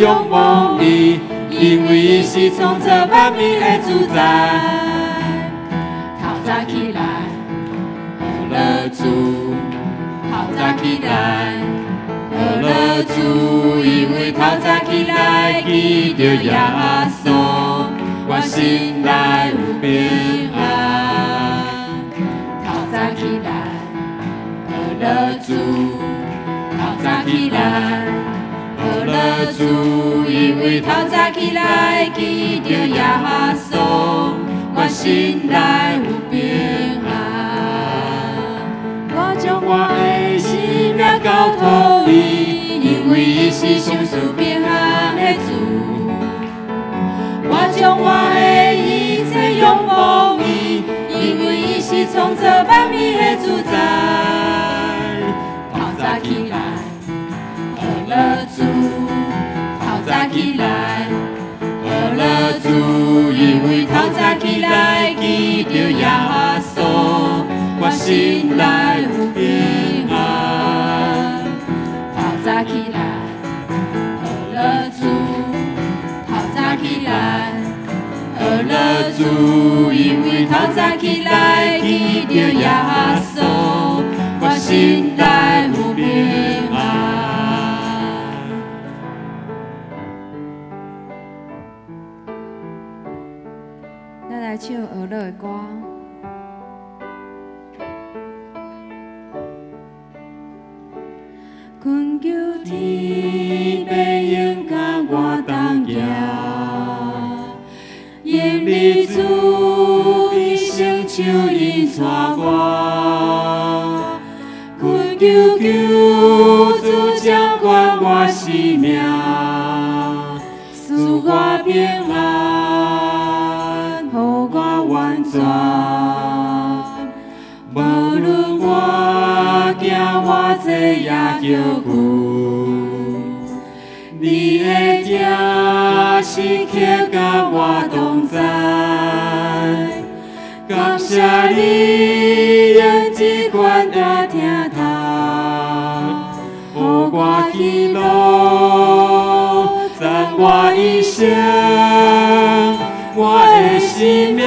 仰望伊，因为伊是创造万物的主宰。透早起来，何乐主？透早起来，何乐主？因为透早起来记着耶稣，我心内有平安。透早起来，何乐主？透早起来。何乐主？因为透早起来记着耶稣，我心内有平安。我将我的生命交托伊，因为伊是上赐平安的主。我将我的一切仰望伊，因为伊是创造万物的主宰。透早起来。何乐主？透早起来，何乐主？因为透早起来记着耶稣，我心内有平安。透早起来，何乐主？透早起来，何乐主？因为透早起来记着耶稣，我心内有平安。来唱俄勒的歌。困求天白应甲我同行，因你主必成就因带我。困求求主掌管我生命，赐我平安，予我完全。无论我行偌济也叫苦，你的正时刻甲我同在。感谢你用这款的听他，予我喜乐，赞我一生。我的生命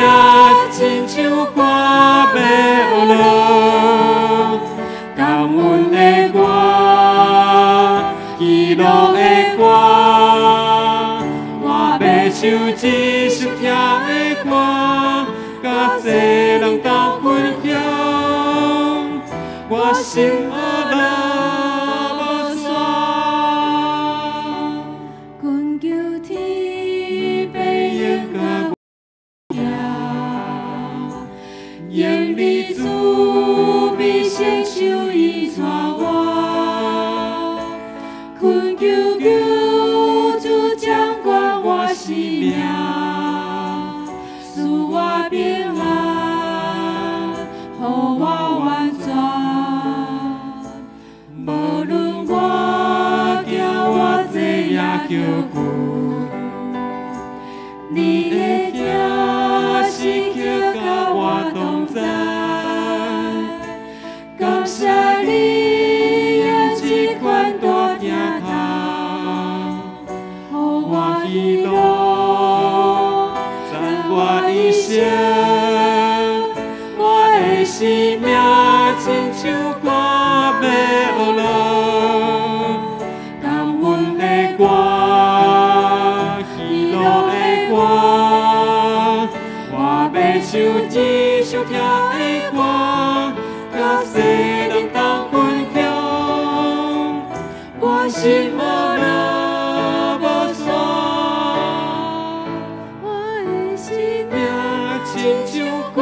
亲像歌要落，感恩的歌，喜乐的歌，我要唱一首听的歌，甲世人同分享，我心乐无线，困求天白应甲因你主必成就伊带我，困求求主掌管我生命，赐我平安，予我完全。无论我行偌济也叫苦，你的正时刻甲我同在。感谢你用这款大听他，予我喜乐，赞我一生。我的生命亲像歌要落，感恩的歌，喜乐的歌，我要唱一首听的歌，甲世人同分享，我心乐无线。我的生命亲像歌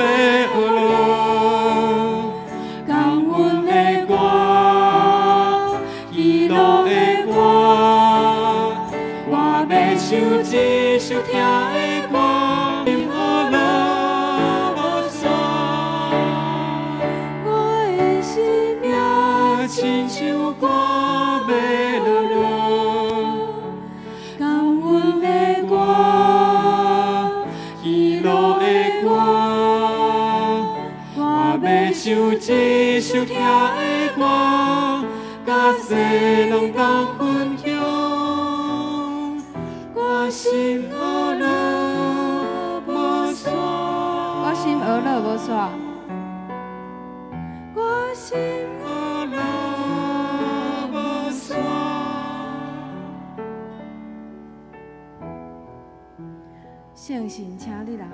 要落，感恩的歌，喜乐的歌，我要唱一首听的歌，心乐无线。我的生命亲像歌要落，感恩的歌，喜乐的歌，我要唱一首听的歌，甲世人同分享，煞。我心我路无线，圣神，请你来。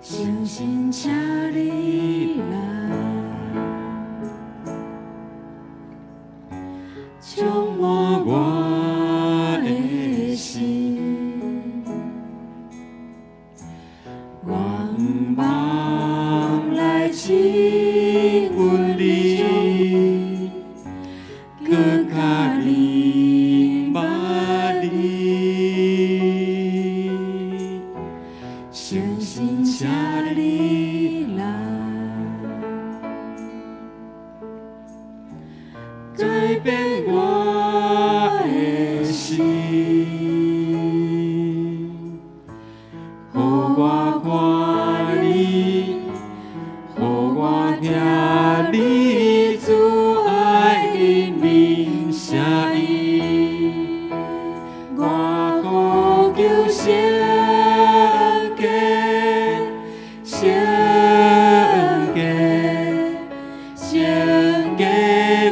圣神，请你来，充满我的心，愿望来亲阮你，搁较你捌你，圣神，请你来，改变我的心，予我看你，予我听你主爱的名声音，我呼求圣洁，圣洁，圣洁，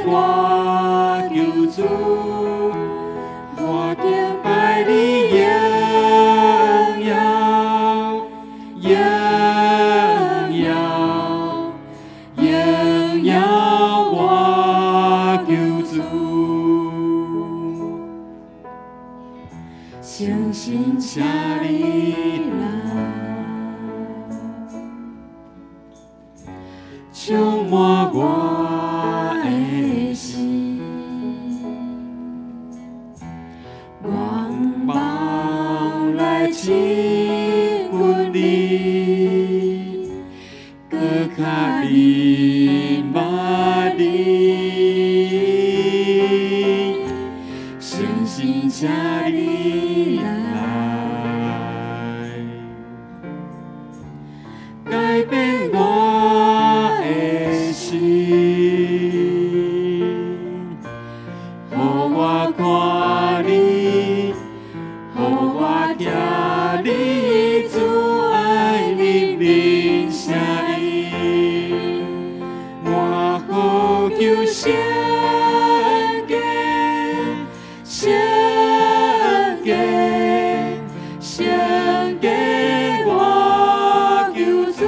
我求主，我敬拜你荣耀，荣耀，荣耀，我求主，圣神，请你来，充满我的心，愿望来亲阮你，搁较你捌你，圣神，请你来，改变我的心，予我看你，予我听你主爱的名声音，我呼求圣洁，圣洁，圣洁，我求主，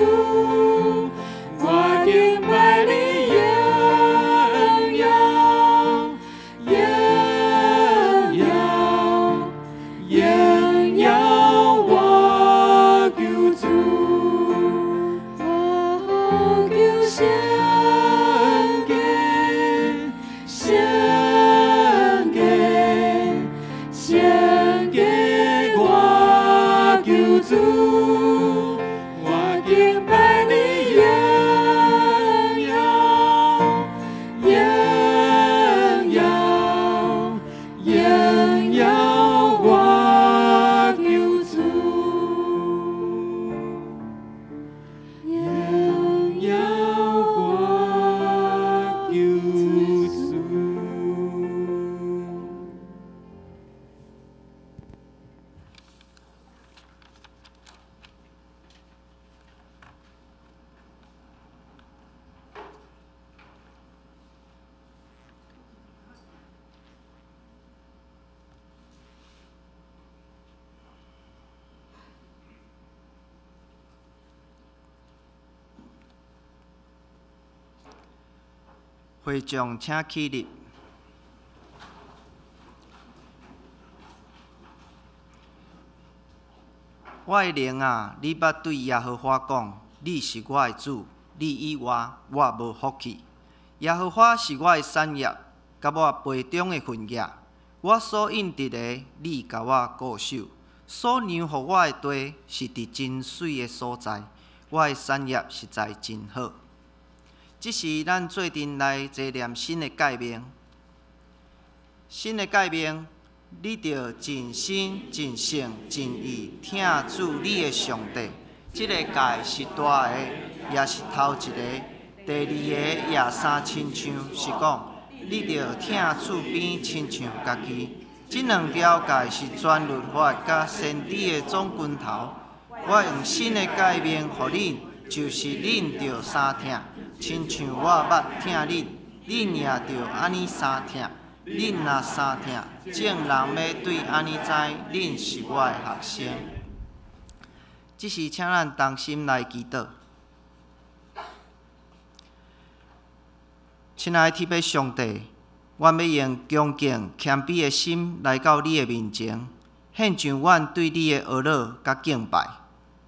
我敬拜你荣耀，荣耀，荣耀，我求主，我求圣洁，圣洁，圣洁，我求主，我敬拜你荣耀，荣耀，荣耀，我求主，荣耀，我求主。会众请起立。我的灵啊，你捌对耶和华讲：你是我的主，你以外我无福气。耶和华是我的产业，甲我杯中的分业。我所应得的，你甲我固守。所让予我的地，是伫真水的所在。我的产业实在真好。这是咱做阵来坐念新的诫命。新的诫命，你着真心、真性、真意听主你的上帝。这个诫是大的，也是头一个；第二个也三亲像，是讲你着听主边亲像家己。即两条界是全律法甲先知的总拳头。我用新的界面互恁，就是恁着三听，亲像我捌听恁，恁也着安尼三听。恁若三听，众人要对安尼知，恁是我的学生。即时，请咱同心来祈祷。亲爱的天父上帝，阮要用恭敬谦卑的心来到你的面前，献上阮对你的阿乐甲敬拜。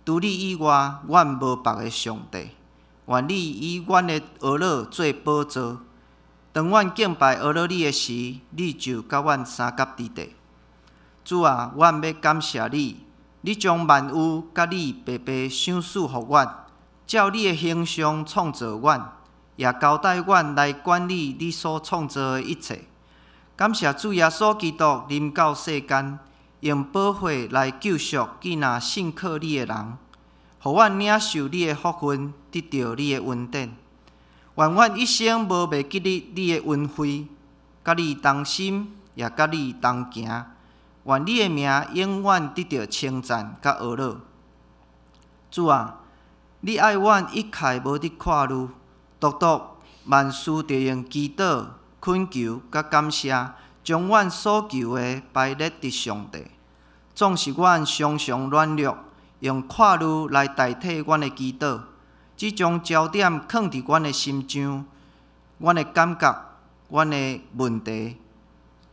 除你以外，阮无别个上帝。愿你以阮的阿乐做宝座。当阮敬拜阿乐你的时，你就甲阮三甲伫地。主啊，阮要感谢你，你将万物甲你白白赏赐互阮，照你的形象创造阮，也交代阮来管理你所创造的一切。感谢主耶稣基督临到世间，用宝血来救赎既若信靠你的人，互阮领受你的福分，得到你的恩典。愿阮一生无袂记你的恩惠，甲你同心，也甲你同行。愿你的名永远得到称赞甲阿乐。主啊，你爱阮一切无得看路，独万事着用祈祷、恳求甲感谢，将阮所求的摆列伫上帝。总是阮常常软弱，用看路来代替阮的祈祷。只将焦点放伫阮的心上，阮的感觉，阮的问题，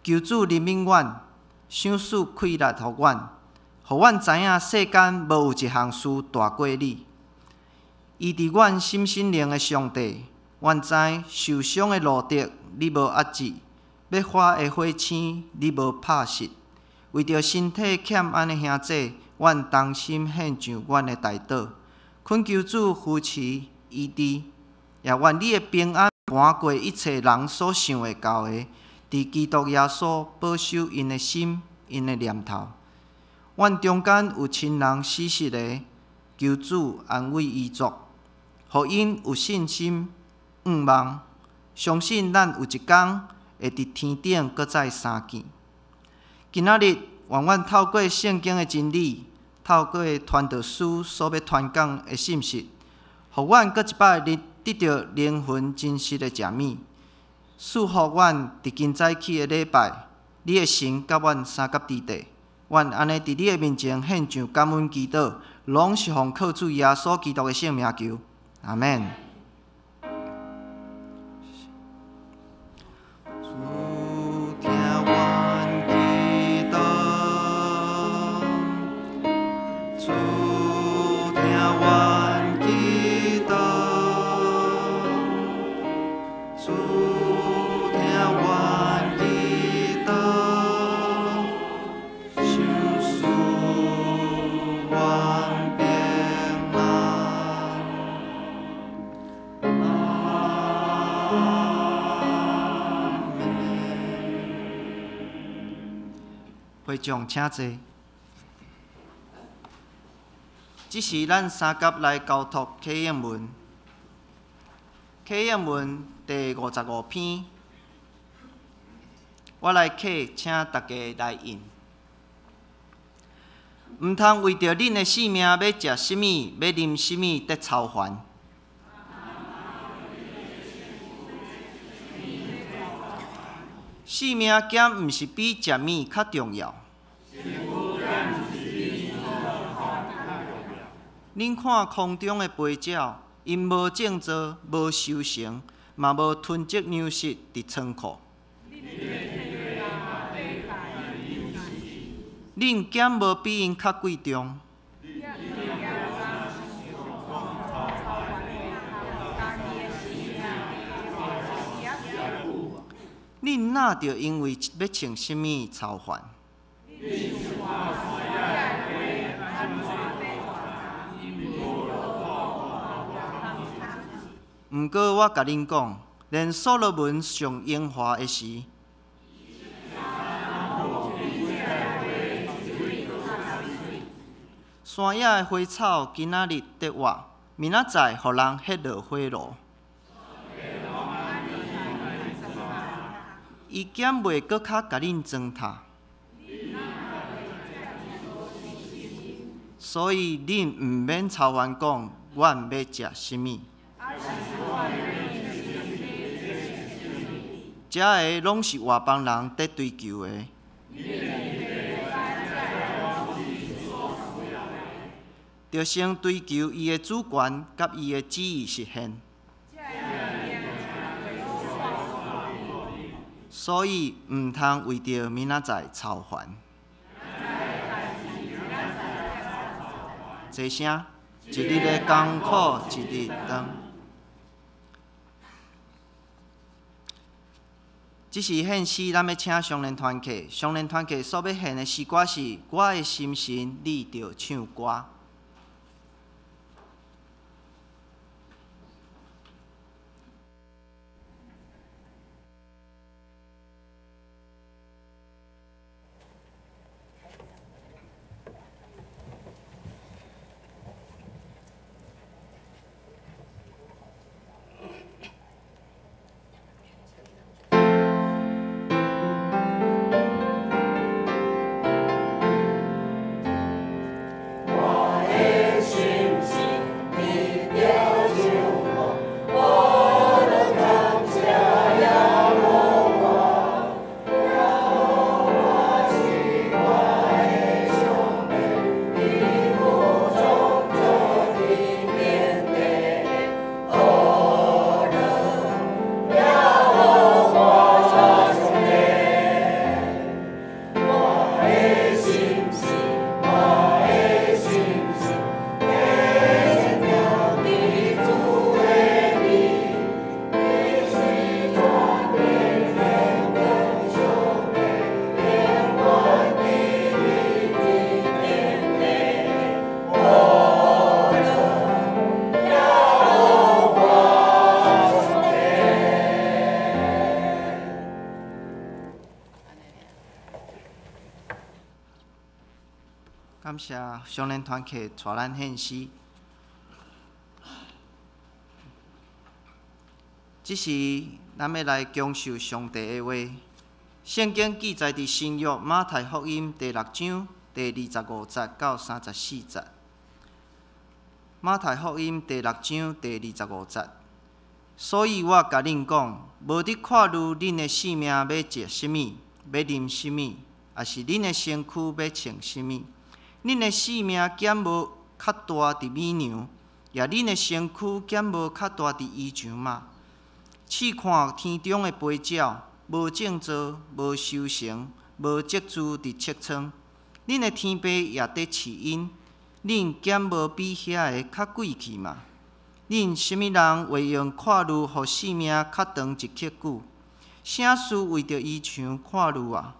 求主怜悯阮，赏赐气力互阮，互阮知影世间无有一项事大过你。医治阮心灵的上帝，阮知受伤的路程你无压制，要发的火星你无拍熄。为着身体欠安的兄弟，阮同心献上阮的代祷。恳求主扶持医治，也愿你的平安盘过一切人所想会到的，伫基督耶稣保守因的心、因的念头。阮中间有亲人死失的，求主安慰伊族，互因有信心、盼望，相信咱有一天会伫天顶搁再相见。今仔日，愿阮透过圣经的真理。透过传道书所要传讲的信息，互阮搁一摆得到灵魂真实的食物，赐福阮伫今早起的礼拜，你的神甲阮三甲伫地，阮安尼伫你的面前献上感恩祈祷，拢是奉靠主耶稣基督的圣名求，阿免。会众请坐。这是咱三甲来交托启应文，启应文第55篇。我来启，请大家来印。毋通为着恁的性命要食什么，要啉什么得操烦。性命减毋是比食物较重要。恁看空中的飞鸟，因无种植，无收成，嘛无囤积粮食伫仓库。恁减无比因较贵重。恁哪着因为要穿什么操烦？毋过我甲恁讲，连所罗门上荣华的时，山野的花草今仔日得活，明仔载互人ฮ็落花炉。伊减袂搁较甲恁糟蹋，所以恁毋免操烦讲，阮要食甚物。遮个拢是外邦人在追求的。着先追求伊的主权，甲伊的旨意实现。所以毋通为着明仔载操烦。坐声，一日的艰苦一日当。即是献诗，咱要请双联团契。双联团契所要献的诗歌是《我的心神，你着唱歌》。感谢双联团契带咱献诗。即是咱要来讲授上帝的话。圣经记载伫新约马太福音第6章第25节到34节。马太福音第6章第25节。所以我甲恁讲，无伫看虑恁的性命要食甚物，要啉甚物，也是恁的身躯要穿甚物。恁的性命减无较大伫美娘，也恁的身躯减无较大伫衣裳嘛。试看天中的飞鸟，无种造，无收成，无积聚伫册仓，恁的天父也得饲因，恁减无比遐个较贵气嘛？恁什么人会用看虑，互性命较长一刻久？啥事为着衣裳看虑啊？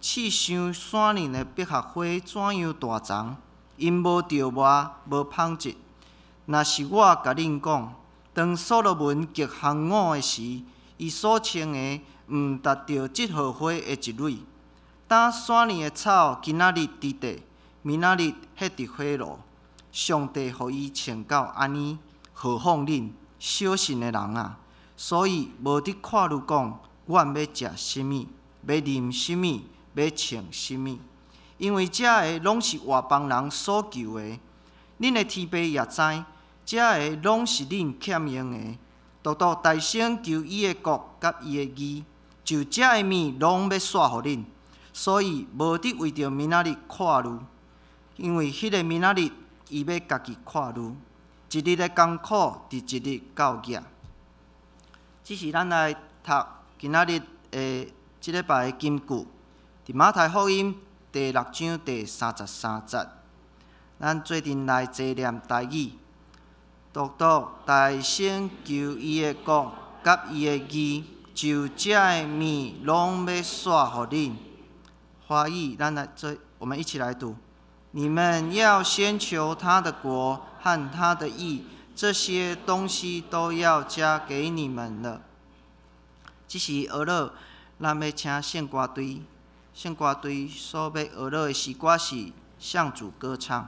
刺伤山林的百合花怎样大丛？因无着磨，无芳质。若是我甲恁讲，当所罗门极项午的时，伊所穿的毋达到即号花的一蕊。当山林的草今仔日伫地，明仔日迄伫花路，上帝互伊穿到安尼，何况恁小信的人啊！所以无伫看虑讲，阮要食甚物，要啉甚物。要穿甚物？因为遮个拢是外邦人所求的。恁的天父也知，遮个拢是恁欠用的。独独大声求伊的国甲伊的义，就遮个物拢要煞互恁。所以无伫为着明仔日看虑，因为迄个明仔日伊要家己看虑。一日的艰苦，伫一日到夜。这是咱来读今仔日即礼拜的金句。伫马太福音第6章第33节，咱做阵来坐念台语，独独大声求伊的国甲伊的义，就遮个物拢要煞互恁。华语，咱来做，我们一起来读：你们要先求他的国和他的义，这些东西都要加给你们了。这是学了，咱要请圣歌队。圣歌队所要学了的诗歌是《向主歌唱》。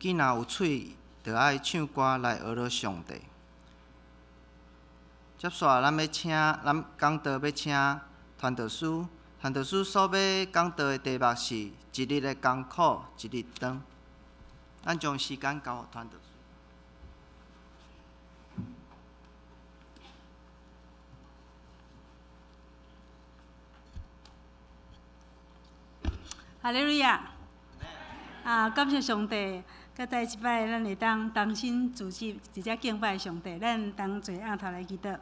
囡仔有喙，就爱唱歌来学乐上帝。接续，咱讲道要请传道师。传道师所要讲道的题目是“一日的艰苦一日长”。咱将时间交予传道师。哈利路亚！感谢上帝，搁再一摆，咱会当心自己，直接敬拜上帝。咱同做仰头来祈祷。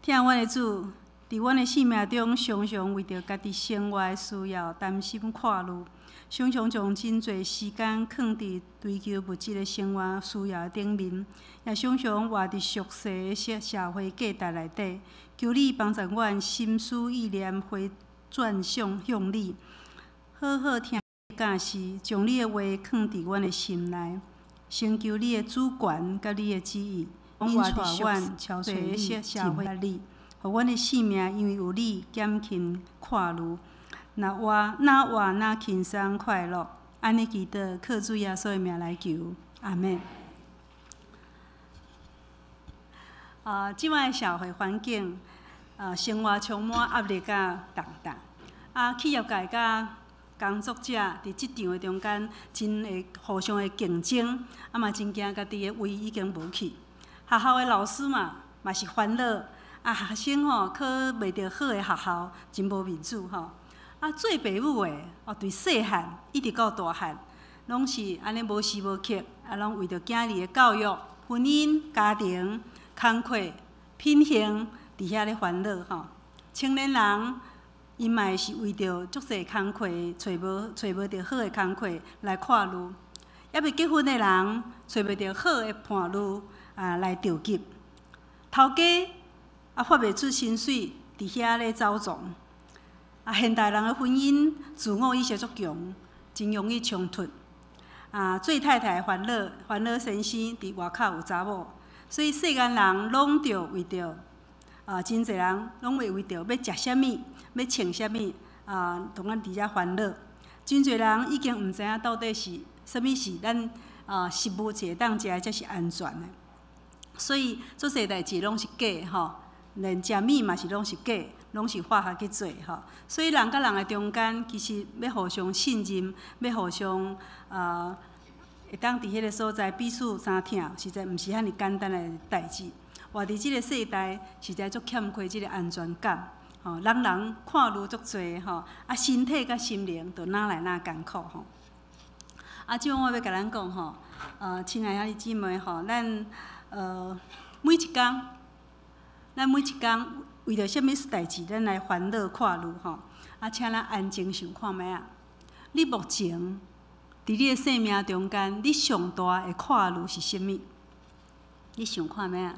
听阮的主，伫阮的生命中，常常为着家己生活的需要担心看路，常常将真侪时间放伫追求物质的生活需要顶面，也常常活伫俗世的社会价值内底。求你帮助阮心思意念回转向你，好好听教示，将你的话放伫阮的心内，成就你的主权甲你的旨意。因带阮超出一些社会压力，互阮的生命因为有你减轻看路，那活轻松快乐。安尼祈祷，靠主耶稣的名来求，阿门。即摆的社会环境，生活充满压力甲动荡。企业界甲工作者伫即场的中间，真会互相的竞争，嘛真惊家己的位已经无去。学校的老师嘛是烦恼，学生考袂着好的学校，真无面子吼。做父母的对细汉一直到大汉，拢是安尼无时无刻，拢为着囝儿的教育、婚姻、家庭、工课、品行伫遐咧烦恼吼。青年人因嘛是为着足侪工课，找无着好的工课来看路，还未结婚的人找袂着好的伴侣。来着急，头家发袂出薪水，伫遐咧走撞。现代人的婚姻自我意识足强，真容易冲突。做太太烦恼先生伫外口有查某，所以世间人拢着为着真侪人拢会为着要食啥物，要穿啥物，同咱伫遮烦恼。真侪人已经毋知影到底是啥物是咱食物会当食才是安全的。所以做些代志拢是假吼，连食米嘛是拢是假，拢是化学去做吼。所以人甲人的中间，其实要互相信任，要互相会当伫迄个所在彼此相听，实在毋是遐尼简单的代志。活伫即个世代，实在足欠缺即个安全感。人看路足侪吼，身体甲心灵都哪来哪艰苦吼。即摆我要甲咱讲吼，亲爱兄弟姊妹吼，咱每一工，为着啥物代志，咱来烦恼看路吼。请咱安静想看觅啊。你目前伫你的生命中间，你上大的看路是啥物？你想看觅啊？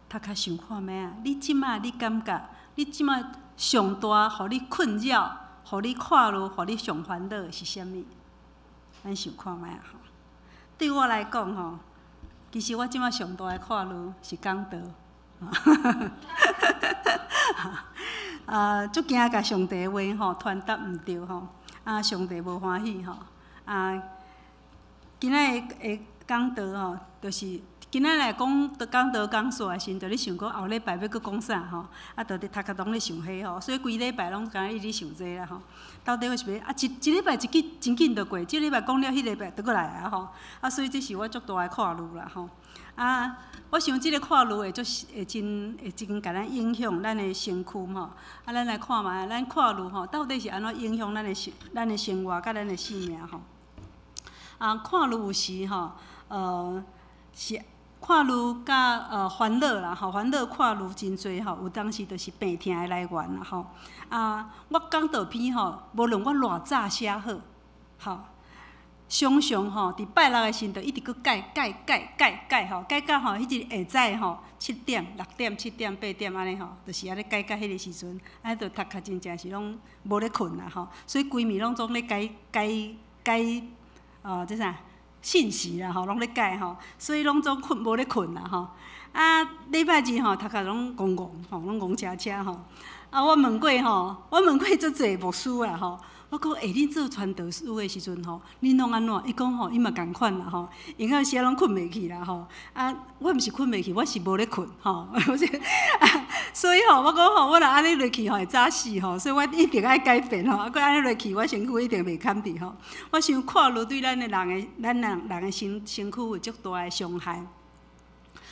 头壳想看觅啊？你即马你感觉，你即马上大，互你困扰，互你看路，互你上烦恼是啥物？咱想看觅啊吼。对我来讲吼。其实我即马上大的看路是讲道，足惊甲上帝的话吼传达毋对吼，上帝无欢喜吼，今仔的讲道吼，就是今仔来讲讲道讲煞的时阵，就咧想讲后礼拜要搁讲啥吼，就伫头壳拢咧想迄吼，所以规礼拜拢敢若一直想这啦吼。到底我是要一礼拜一记真紧就过，即礼拜讲了，迄礼拜倒过来啊吼。所以这是我足大的看路啦吼。我想即个看路会真甲咱影响咱的身躯吼。咱来看觅，咱看路吼，到底是安怎影响咱的生活甲咱的生命吼？看路有时吼，是看路甲烦恼啦吼，烦恼看路真多吼，有当时就是病痛的来源啦吼。我讲道篇吼，无论我偌早写好，吼，常常吼伫拜六的时阵，一直搁改吼，改到吼迄日下早吼7点、6点、7点、8点安尼吼，就是安尼改到迄个时阵，安尼就头壳真正是拢无咧困啦吼，所以规暝拢总咧改即啥？信息啦吼，拢咧改吼，所以拢总无咧困啦吼。礼拜日吼，头壳拢戆戆吼，拢戆车吼。我问过足侪牧师啦吼，我讲，恁做传道书的时阵吼，恁拢安怎？伊讲吼，伊嘛共款啦吼，因有时拢困袂去啦吼。啊，我毋是困袂去，我是无咧困吼。所以吼，我讲吼，我若安尼落去吼会早死吼，所以我一定爱改变吼。啊，佮安尼落去，我身躯一定袂堪伫吼。我想看落对咱人的身躯有足大的伤害。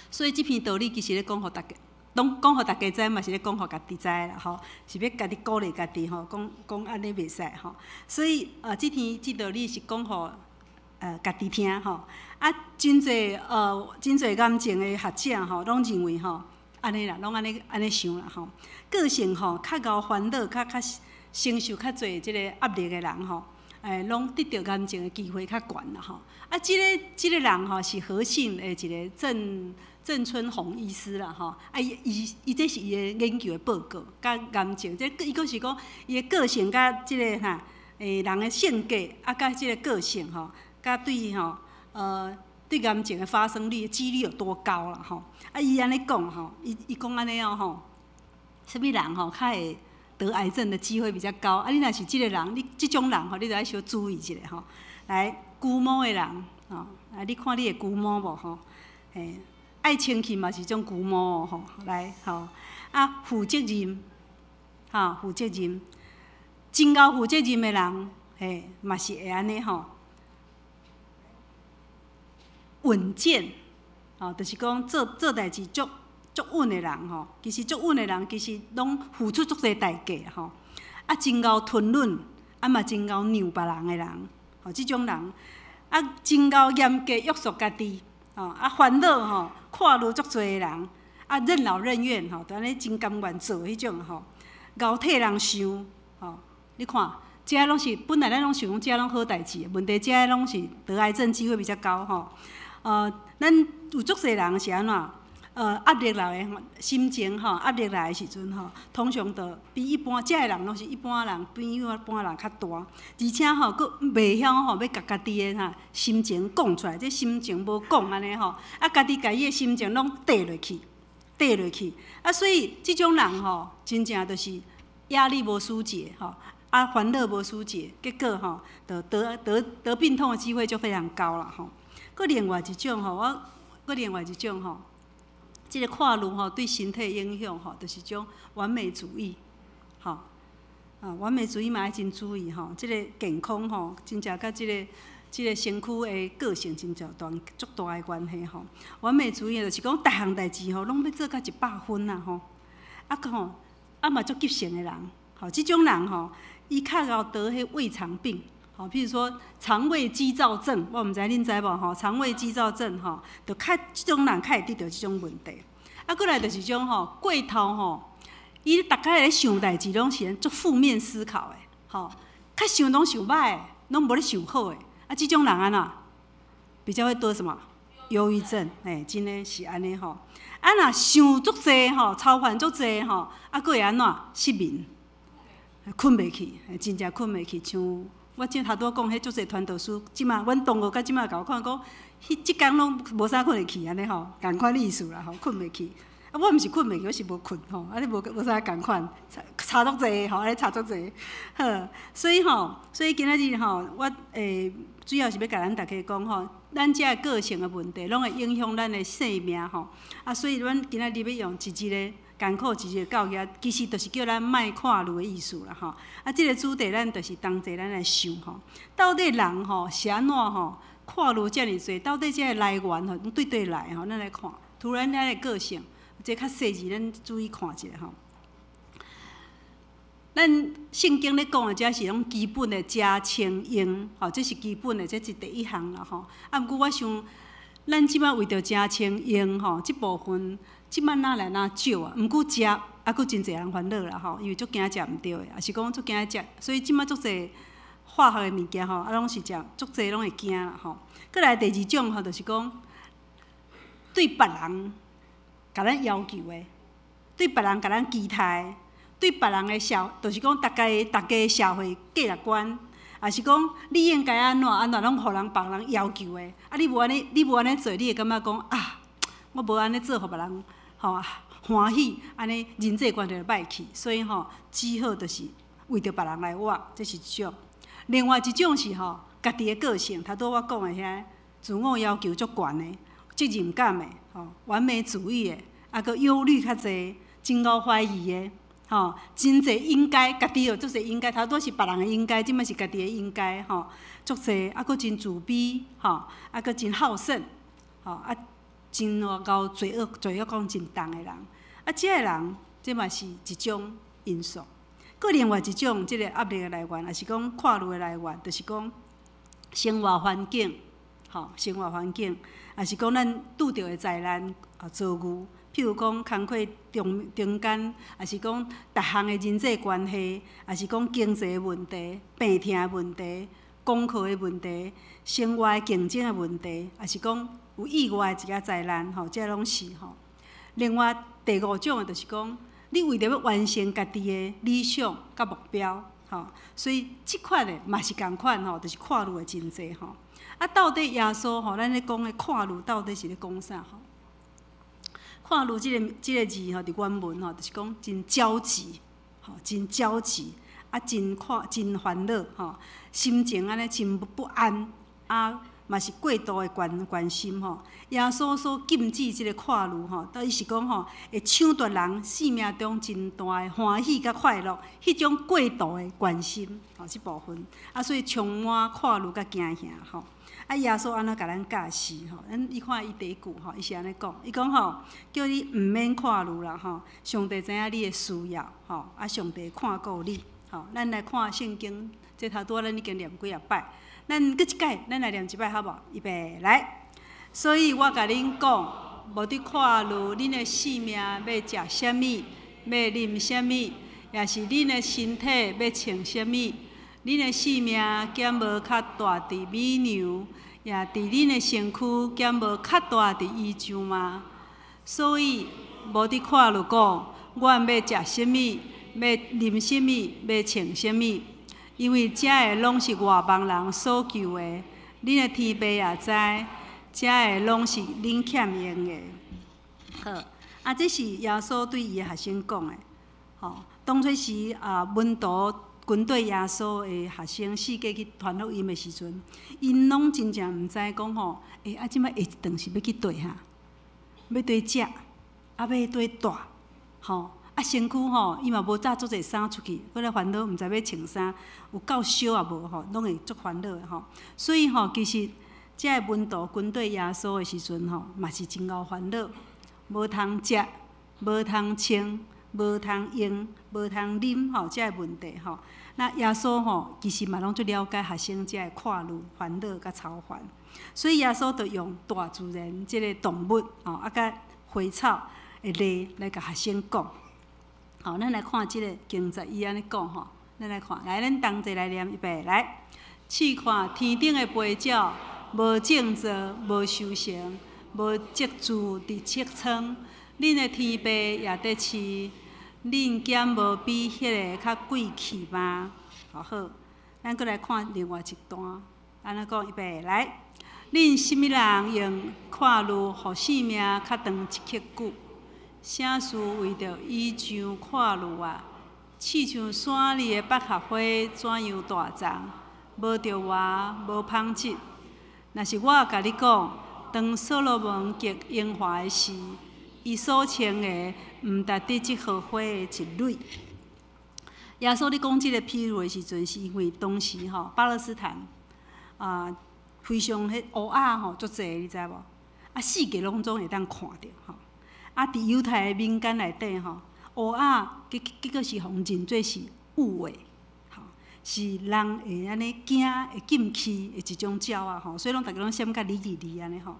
所以即篇道理其实咧讲互大家。讲互大家知，嘛是咧讲互家己知啦吼，是要家己鼓励家己吼，讲安尼袂使吼。所以即道理是讲互家己听吼。啊，真侪感情的学者吼，拢认为吼，安尼啦，拢安尼想啦吼。个性吼较高烦恼，较承受较侪即个压力的人吼，拢得到感情的机会较悬啦吼。啊，即个人吼是和信的一个郑春红医师啦吼，啊伊这是伊的研究的报告，甲感情，伊阁是讲伊的个性甲即个人的性格啊，甲即个个性吼，甲对对感情的发生率几率有多高啦吼。啊，伊安尼讲吼，伊讲安尼吼，什么人吼较会得癌症的机会比较高？啊，你若是即个人，你即种人吼，你着爱小注意一下吼。来，龜毛的人吼，啊，你看你的龜毛无吼？嘿。爱清气嘛是种龜毛哦吼，来吼啊負責任，哈負責任，真夠負責任的人，嘿嘛是會安尼吼，穩健，吼，就是講做代志足穩的人吼，其實足穩的人其實攏付出足濟代價吼，啊真夠吞忍，啊嘛真夠讓別人的人，吼即種人，啊真夠嚴格約束家己。啊，煩惱吼，看路足濟人，啊，任勞任怨吼，就安尼真甘願做迄種吼，熬替人想吼。你看，遮拢是本來咱拢想講遮拢好代志，問題遮拢是得癌症機會比較高吼。咱有足濟人是安怎？壓力來的心情吼，壓力來的時陣吼，通常就比一般遮的人拢是一般人比一般人較大，而且吼，佫袂曉吼要甲家己的心情講出來，這心情無講安尼吼，啊家己家己的心情拢底落去，啊所以即種人吼，真正就是壓力無疏解吼，啊煩惱無疏解，結果吼，就得病痛的機會就非常高啦吼。佫另外一種吼，吼。即个看路吼，对身體影響吼，就是種完美主義，吼完美主義嘛愛真注意吼。即个健康吼，真正甲即个身軀的個性真正足大的關係吼。完美主義就是講，逐項代志吼，攏要做到100分啦吼。啊嘛足急性的人，吼，即種人吼，伊較容易得迄胃腸病。好，譬如說腸胃肌躁症，我毋知恁知無吼？腸胃肌躁症吼，就即種人較會得到即種問題。啊，過來就是種吼過頭吼，伊大概咧想代志攏是足負面思考的，吼，較想攏想歹，攏無咧想好的。啊，即種人安怎比較會得什麼？憂鬱症，真誒是安尼吼。啊，若想足濟吼，操煩足濟吼，啊，佫會安怎失眠，困袂去，真正困袂去，像。我即頭拄講，迄足濟傳道書，即馬阮同學甲即馬甲我看講，即工攏無啥困會去安尼吼，共款意思啦吼，困袂去。啊，我毋是困袂去，我是無困吼，安尼無啥共款，差足濟吼，安尼差足濟。好，所以今仔日吼，我主要是要甲咱大家講吼，咱遮個性的問題，攏會影響咱的性命吼。啊，所以阮今仔日要用一個。艱苦一日教育，其實就是叫咱莫看路的意思啦吼。啊，即個主題咱就是同齊咱來想吼，到底人吼是安怎吼看路遮爾濟？到底這個來源吼對來吼，咱來看。突然咱的個性，這較細緻，咱注意看一下吼。咱聖經咧講的，這是種基本的家親應，吼，這是基本的，這是第一項啦吼。啊，毋過我想，咱即擺為着家親應吼，即部分。即擺哪來哪少啊？毋過食，啊，佫真濟人煩惱啦吼，因為足驚食毋對的，也是講足驚食，所以即擺足濟化學的物件吼，啊，攏是食足濟攏會驚啦吼。過來第二種吼，就是講對別人甲咱要求的，對別人甲咱期待，對別人的就是講大家社會價值觀，也是講你應該安怎攏互人別人要求的，啊，你無安尼做，你會感覺講啊，我無安尼做，互別人。吼歡喜，安尼人際關係就歹去，所以吼只好就是為着別人來活，這是一種。另外一种是吼，家己的个性，头拄我讲的遐，自我要求足悬的，责任感的，吼，完美主义的，啊，佮忧虑较济，真够怀疑的，吼，真济应该，家己有足济应该，头拄是别人的应该，即摆是家己的应该，吼，足济，啊，佮真自卑，吼，啊，佮真好胜，吼，啊，真够罪恶感真重的人，啊，即个人，即嘛是一种因素。佮另外一种即个压力的来源，也是讲看路的来源，就是讲生活环境，吼，生活环境，也是讲咱拄着的灾难遭遇，譬如讲工课中间，也是讲逐项的人际关系，也是讲经济问题、病痛的问题、功课的问题、生活的竞争的问题，也是讲有意外的一个灾难，吼，这拢是吼。另外第五种的，就是讲。你为着要完成家己的理想甲目标，吼，所以即款的嘛是共款吼，就是看路的真济吼。啊，到底耶稣吼，咱咧讲的看路到底是咧讲啥吼？看路即个字吼，伫原文吼，就是讲真焦急，吼，真焦急，啊，真烦恼吼，心情安尼真不安啊。嘛是过度的关心吼，耶稣所禁止即个看路吼，到底是讲吼会抢夺人生命中真大的欢喜甲快乐，迄种过度的关心吼，即部分啊，所以充满看路甲惊吓吼。啊，耶稣安怎甲咱教示吼？伊看伊第一句吼，伊是安尼讲，伊讲吼，叫你毋免看路啦吼，上帝知影你的需要吼，啊，上帝看顾你吼。咱来看圣经，这头拄咱已经念几啊摆。咱搁一摆，咱来念一摆好无？预备来。所以我甲恁讲，无伫看路，恁的性命要食啥物，要啉啥物，也是恁的身体要穿啥物。恁的性命减无较大伫美牛，也伫恁的身躯减无较大伫衣裳吗？所以无伫看路讲，我要食啥物，要啉啥物，要穿啥物。因为这个拢是外邦人所求的，恁的天父也知，这个拢是恁欠用的。好，啊，这是耶稣对伊的学生讲的。吼，当初时门徒跟对耶稣的学生四界去传福音的时阵，因拢真正毋知讲吼，啊，即摆下一顿是要去佗哈？要佗食，啊，要佗住，吼。啊，身躯吼，伊嘛无带足侪衫出去，搁来烦恼，毋知要穿啥，有够烧也无吼，拢会足烦恼的吼。所以吼，其实遮个门徒跟对耶稣的时阵吼，嘛是真够烦恼，无通食，无通穿，无通用，无通啉吼，遮个问题吼。那耶稣吼，其实嘛拢最了解学生遮个看路、烦恼甲操烦，所以耶稣就用大自然即个动物吼，啊甲花草的例来甲学生讲。好，咱来看即个经节，伊安尼讲吼，咱来看，来，咱同齐来念，预备来。试看天顶的飞鸟，无种植，无收成，无积聚伫册仓，恁的天父也得饲，恁减无比迄个较贵气吗？好，咱搁来看另外一段，安尼讲，预备来。恁什么人用看路，互性命较长一刻久？啥事为着依像看路啊？似像山里的百合花怎样大丛，无着活，无芳质。若是我甲你讲，当所罗门极荣华的时，伊所穿的毋值得即荷花的一蕊。耶稣咧讲即个譬喻的时阵，是因为当时吼巴勒斯坦非常迄乌鸦吼足济，你知无？啊，四界拢总会当看着吼。啊，伫犹太的民间内底吼，乌鸦结果是互认做是有诶，吼，是人会安尼惊会禁气的一种鸟啊吼，所以拢逐个拢闪甲离安尼吼。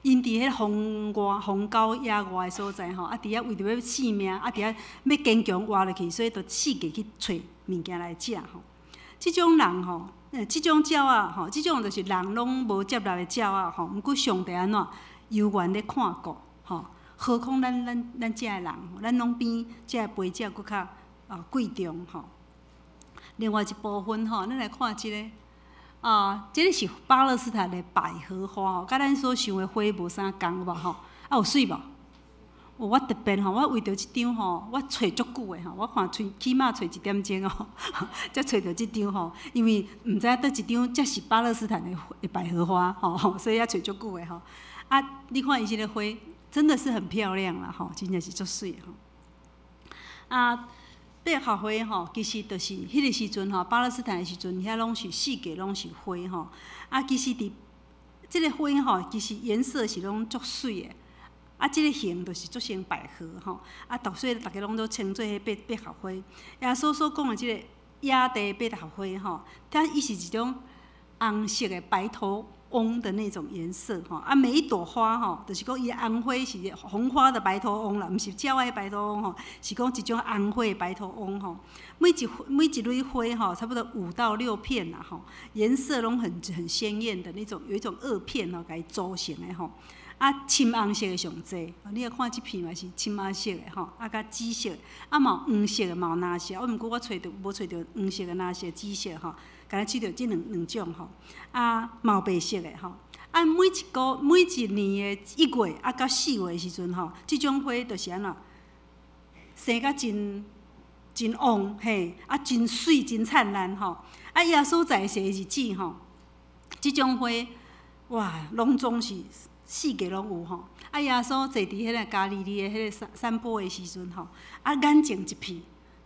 因伫迄荒郊野外的所在吼，啊，伫遐为着要性命，啊，伫遐要坚强活落去，所以就四界去找物件来食吼。即种人吼，即种鸟啊吼，即种就是人拢无接纳的鸟啊吼。毋过上帝安怎有缘咧看顾吼。何况咱遮个人，咱拢比遮个飞鸟搁较贵重吼。另外一部分吼，咱来看即个即个是巴勒斯坦的百合花吼，甲咱所想的花无啥共无吼，有水无？我特别吼，我为着即张吼，我找足久的吼，我看起码找1点钟哦，才找着即张吼。因为毋知倒一张才是巴勒斯坦的百合花吼，所以也找足久的吼。啊，你看伊即个花，真的是很漂亮啦吼，真正是足水的吼。啊，百合花吼，其实就是迄个时阵吼，巴勒斯坦的时阵，遐拢是四界拢是花吼。啊，其实伫即个花吼，其实颜色是拢足水的。啊，即个形就是足像百合吼，啊，所以大家拢都称作迄百合花。耶稣所讲的即个亚地百合花吼，它伊是一种红色的白头翁的那种颜色吼。啊，每一朵花吼，就是讲伊红花是红花的白头翁啦，毋是鸟仔的白头翁吼，是讲一种红花的白头翁吼。每一蕊花吼，差不多5到6片啦吼，颜色拢很鲜艳的那种，有一种2片吼，甲伊组成的吼。啊，深红色的上济，你来看即片嘛是深红色的吼，啊，甲紫色的，啊嘛有黄色的，嘛有蓝色。我毋过我无找着黄色的、蓝色、紫色吼，敢若只着即两种吼。啊，嘛有白色的吼。啊，每一年的1月啊到4月的时阵吼，即种花就是安怎生甲真旺嘿，啊真水真灿烂吼。啊，耶稣在世的日子吼，即种花哇，拢总是。四界拢有吼，啊！耶稣坐伫迄个加利利的迄个山坡的时阵吼，啊，眼前一片，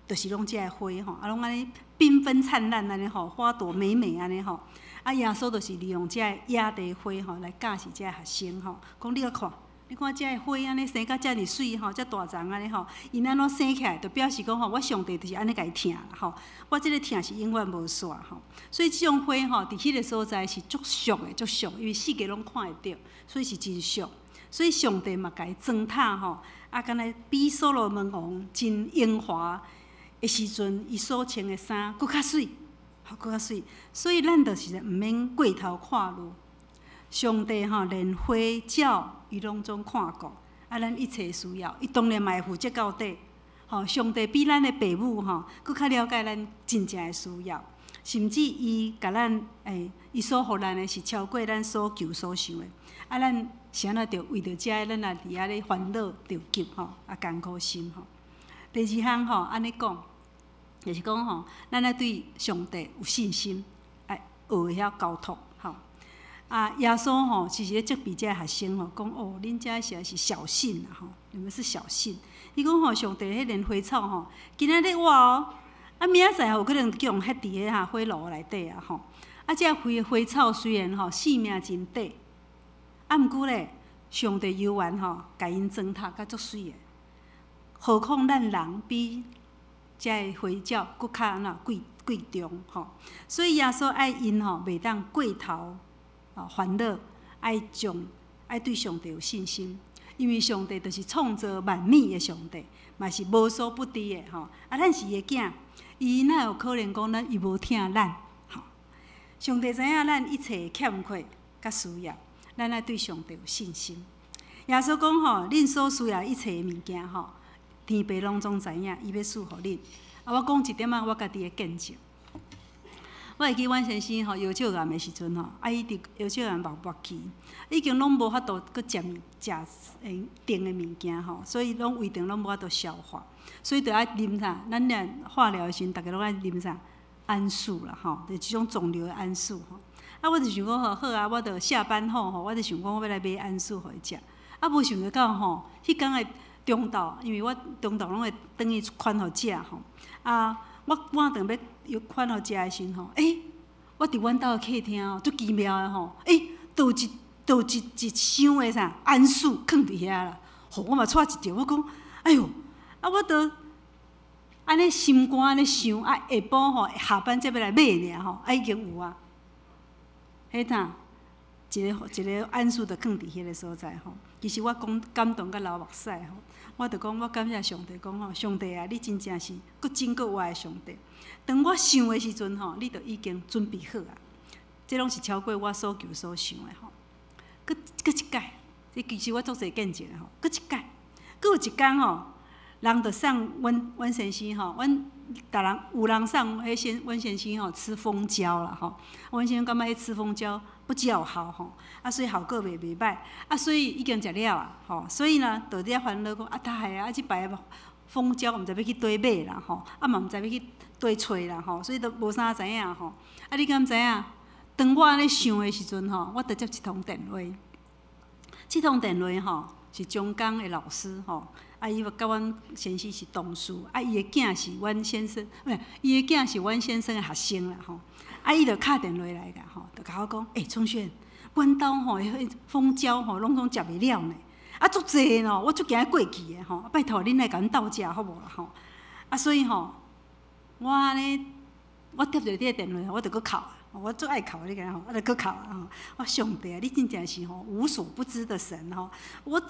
就是拢遮个花吼，啊，拢安尼缤纷灿烂安尼吼，花朵美美安尼吼，啊，耶稣就是利用遮个野地花吼来教示遮个学生吼，讲你来看，你看遮个花安尼生甲遮尔水吼，遮大丛安尼吼，因安怎生起来，就表示讲吼，我上帝就是安尼甲伊疼啦吼，我即个疼是永远无煞吼，所以即种花吼，伫迄个所在是足俗的，足俗，因为四界拢看会着。所以是真俗，所以上帝嘛，甲伊装塔吼，啊，敢若比所罗门王真荣华的时阵，伊所穿的衫搁较水，搁较水。所以咱就是毋免过头看路，上帝吼连花鸟伊拢总看过，啊，咱一切需要，伊当然嘛会负责到底。吼，上帝比咱的父母吼，搁较了解咱真正的需要，甚至伊甲咱伊所互咱的是超过咱所求所想的。啊，咱是安怎着为着遮，咱也伫遐咧烦恼着急吼，啊艰苦心吼。第2项吼，安尼讲，就是讲吼，咱爱对上帝有信心，爱学会晓交托吼。啊，耶稣吼，其实咧责备遮学生吼，讲哦，恁遮实在是小信啦吼，你们是小信。伊讲吼，上帝迄莲花草吼，今仔日我哦，啊明仔载有可能叫人ฮ็伫迄下火炉内底啊吼。啊，遮花草虽然吼性命真短。啊，毋过咧，上帝犹原吼，甲因装塔甲足水的。何况咱人比遮个花鸟搁较安怎贵重吼。所以耶稣爱因吼，袂当过头烦恼，爱对上帝有信心，因为上帝就是创造万物的上帝，嘛是无所不知的吼。啊，咱是伊的囝，伊哪有可能讲伊无疼咱吼？上帝知影咱一切欠缺甲需要。咱爱对上帝有信心。耶稣讲吼，恁所需要一切的物件吼，天父拢总知影，伊要赐互恁。啊，我讲一点仔我家己的见证。我会记阮先生吼腰少癌的时阵吼，啊，伊伫腰少癌末期，已经拢无法度搁食甜的物件吼，所以胃肠拢无法度消化，所以着爱啉啥？咱俩化疗的时阵，逐个拢爱啉啥？安素啦吼，就即种肿瘤的安素吼。啊，我就想讲吼，好啊，我着下班后吼，我就想讲我要来买安素互伊食。啊，无想着到吼，迄天的中昼，因为我中昼拢会转去款互食吼。啊，我晚顿要款互食的时阵吼，我伫阮兜的客厅哦，足奇妙的吼，倒一箱的啥安素放伫遐啦。吼，我嘛带一条，我讲，哎哟，啊，我着安尼心肝安尼想，啊，下晡吼下班才要来买尔吼，啊，已经有啊。迄呾一个安素就放伫迄个所在吼。其实我感动甲流目屎吼，我着讲我感谢上帝，讲吼上帝啊，你真正是佫真佫有爱的上帝。当我想的时阵吼，你着已经准备好啊。这拢是超过我所求所想的吼。佫一届，这其实我足侪见证的吼。佫一届，佫有一天吼，人着送阮先生吼，阮有人送迄阮先生吼吃蜂胶啦吼，阮先生感觉迄吃蜂胶不较好吼，所以效果袂歹，所以已经食了啊吼，所以呢，就伫遐烦恼讲大海啊，即摆蜂胶毋知要去堆买啦吼，嘛毋知要去堆找啦吼，所以都无啥知影吼。你敢知影？当我安尼想的时阵吼，我得接一通电话。即通电话吼是中钢的老师吼，伊甲阮先生是同事，伊的囝是阮先生，伊的囝是阮先生的学生啦吼。伊就敲电话来甲吼，就甲我讲，春轩，阮兜吼迄蜂胶吼拢总食袂了呢，足济咯，我足惊过期的吼，拜托恁来甲阮斗食好无啦吼。所以吼，我安尼，我接着你的电话，我就搁哭啊。我最爱哭你个吼，我就搁哭啊吼！我上帝啊，你真正是吼无所不知的神吼！我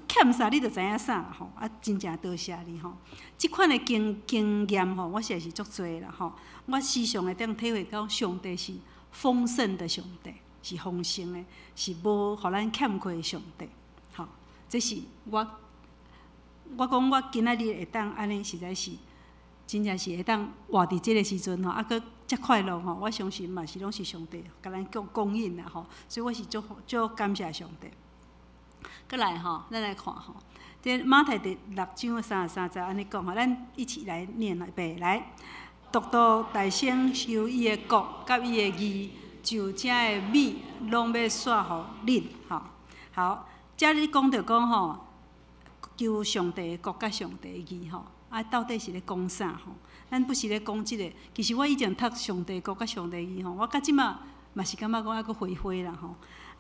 欠啥你就知影啥吼！真正多谢你吼！即款的经验吼，我实在是足多啦吼！我时常会当体会到上帝是丰盛的上帝，是丰盛的，是无互咱欠缺的上帝。吼，这是我讲我今仔日会当安尼，实在是真正是会当活伫即个时阵吼，搁遮快乐吼，我相信嘛是拢是上帝甲咱供应啦吼，所以我是足感谢上帝。搁来吼，咱来看吼，这马太第6章33节安尼讲吼，咱一起来念背来。独独大声修伊的国甲伊的义，就遮的米拢要煞互恁吼。好，遮你讲着讲吼，求上帝的国甲上帝的义吼。到底是咧讲啥吼？咱不是咧讲即个。其实我以前读上帝国甲上帝义吼，我到即马嘛是感觉讲还佫灰灰啦吼。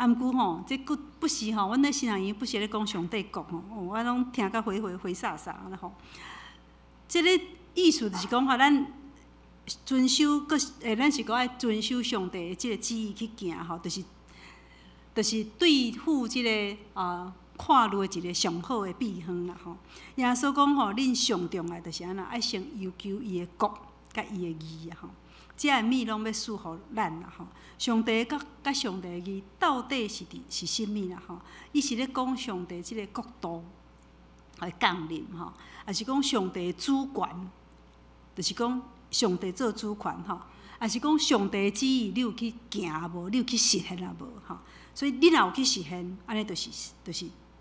毋过吼，这不是吼，阮咧新人院不是咧讲上帝国吼，我拢听甲灰煞煞安尼吼。即个意思就是讲吼，咱遵守咱是讲爱遵守上帝的即个旨意去行吼，就是对付即个看路的一个上好的避风啦吼。耶稣讲吼，恁上重要就是安那，爱先要求伊的国甲伊的义啊吼。遮个物拢要赐互咱啦吼。上帝甲上帝的义到底是甚物啦吼？伊是咧讲上帝即个国度来降临吼，也是讲上帝的主权，就是讲上帝做主权吼，也是讲上帝的旨意你有去行无？你有去实现啊无吼？所以你若有去实现，安尼就是